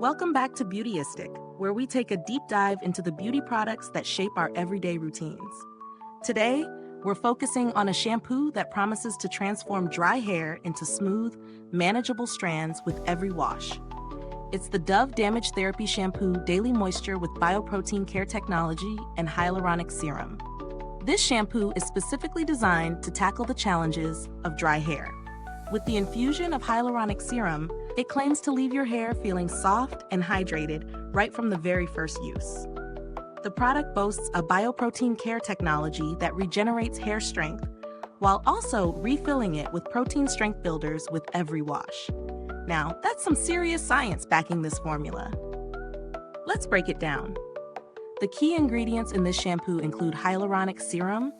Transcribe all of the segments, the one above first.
Welcome back to Beautyistic, where we take a deep dive into the beauty products that shape our everyday routines. Today, we're focusing on a shampoo that promises to transform dry hair into smooth, manageable strands with every wash. It's the Dove Damage Therapy Shampoo Daily Moisture with Bioprotein Care Technology and Hyaluronic Serum. This shampoo is specifically designed to tackle the challenges of dry hair. With the infusion of hyaluronic serum, it claims to leave your hair feeling soft and hydrated right from the very first use. The product boasts a bioprotein care technology that regenerates hair strength, while also refilling it with protein strength builders with every wash. Now, that's some serious science backing this formula. Let's break it down. The key ingredients in this shampoo include hyaluronic serum,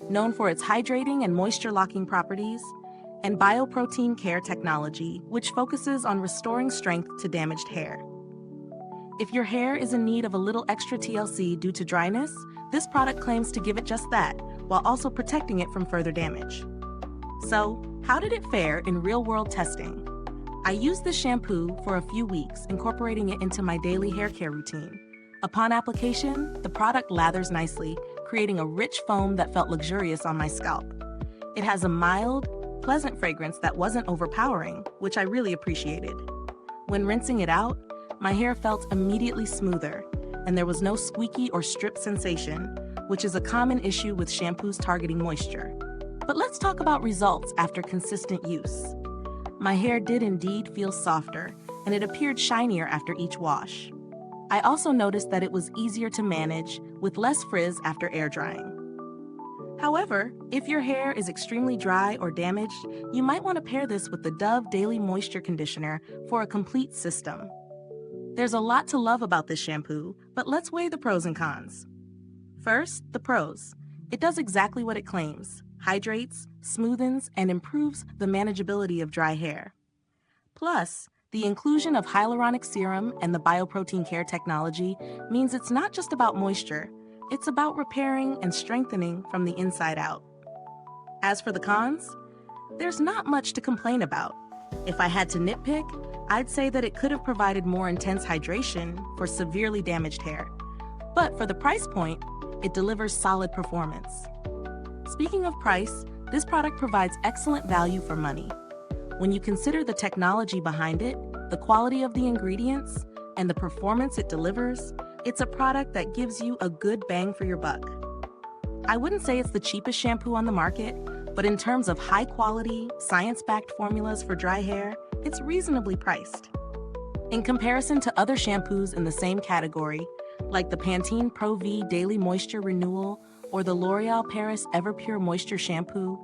known for its hydrating and moisture-locking properties, and bioprotein care technology, which focuses on restoring strength to damaged hair. If your hair is in need of a little extra TLC due to dryness, this product claims to give it just that, while also protecting it from further damage. So, how did it fare in real-world testing? I used this shampoo for a few weeks, incorporating it into my daily hair care routine. Upon application, the product lathers nicely, creating a rich foam that felt luxurious on my scalp. It has a mild, pleasant fragrance that wasn't overpowering, which I really appreciated. When rinsing it out, my hair felt immediately smoother, and there was no squeaky or strip sensation, which is a common issue with shampoos targeting moisture. But let's talk about results after consistent use. My hair did indeed feel softer, and it appeared shinier after each wash. I also noticed that it was easier to manage, with less frizz after air drying. However, if your hair is extremely dry or damaged, you might want to pair this with the Dove Daily Moisture Conditioner for a complete system. There's a lot to love about this shampoo, but let's weigh the pros and cons. First, the pros. It does exactly what it claims: hydrates, smoothens, and improves the manageability of dry hair. Plus, the inclusion of hyaluronic serum and the bioprotein care technology means it's not just about moisture, it's about repairing and strengthening from the inside out. As for the cons, there's not much to complain about. If I had to nitpick, I'd say that it could have provided more intense hydration for severely damaged hair. But for the price point, it delivers solid performance. Speaking of price, this product provides excellent value for money. When you consider the technology behind it, the quality of the ingredients, and the performance it delivers, it's a product that gives you a good bang for your buck. I wouldn't say it's the cheapest shampoo on the market, but in terms of high-quality, science-backed formulas for dry hair, it's reasonably priced. In comparison to other shampoos in the same category, like the Pantene Pro-V Daily Moisture Renewal or the L'Oreal Paris Everpure Moisture Shampoo,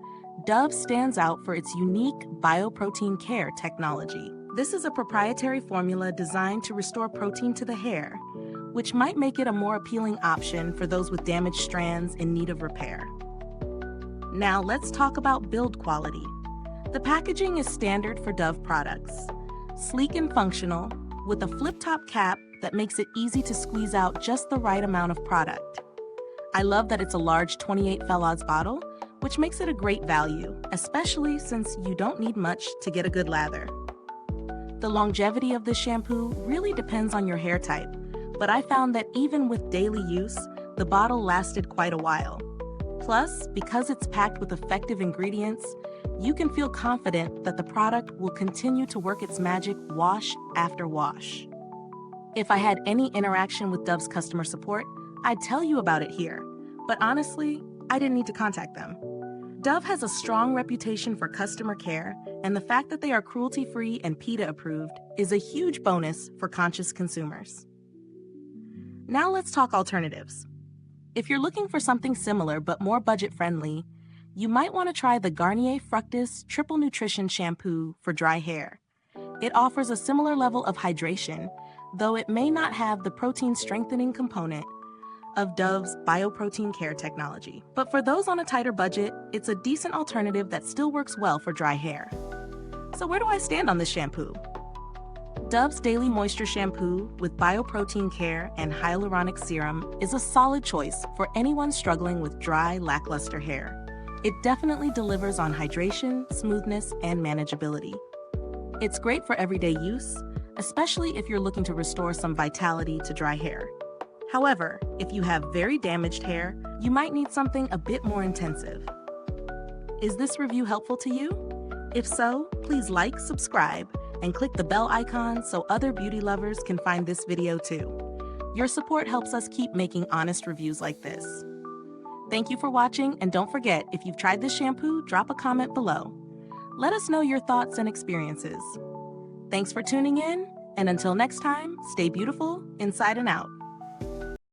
Dove stands out for its unique bioprotein care technology. This is a proprietary formula designed to restore protein to the hair, which might make it a more appealing option for those with damaged strands in need of repair. Now let's talk about build quality. The packaging is standard for Dove products. Sleek and functional, with a flip-top cap that makes it easy to squeeze out just the right amount of product. I love that it's a large 28 oz bottle, which makes it a great value, especially since you don't need much to get a good lather. The longevity of this shampoo really depends on your hair type, but I found that even with daily use, the bottle lasted quite a while. Plus, because it's packed with effective ingredients, you can feel confident that the product will continue to work its magic wash after wash. If I had any interaction with Dove's customer support, I'd tell you about it here, but honestly, I didn't need to contact them. Dove has a strong reputation for customer care, and the fact that they are cruelty-free and PETA approved is a huge bonus for conscious consumers. Now let's talk alternatives. If you're looking for something similar but more budget-friendly, you might want to try the Garnier Fructis Triple Nutrition Shampoo for dry hair. It offers a similar level of hydration, though it may not have the protein strengthening component of Dove's bioprotein care technology. But for those on a tighter budget, it's a decent alternative that still works well for dry hair. So where do I stand on this shampoo? Dove's Daily Moisture Shampoo with bioprotein care and hyaluronic serum is a solid choice for anyone struggling with dry, lackluster hair. It definitely delivers on hydration, smoothness, and manageability. It's great for everyday use, especially if you're looking to restore some vitality to dry hair. However, if you have very damaged hair, you might need something a bit more intensive. Is this review helpful to you? If so, please like, subscribe, and click the bell icon so other beauty lovers can find this video too. Your support helps us keep making honest reviews like this. Thank you for watching, and don't forget, if you've tried this shampoo, drop a comment below. Let us know your thoughts and experiences. Thanks for tuning in, and until next time, stay beautiful inside and out.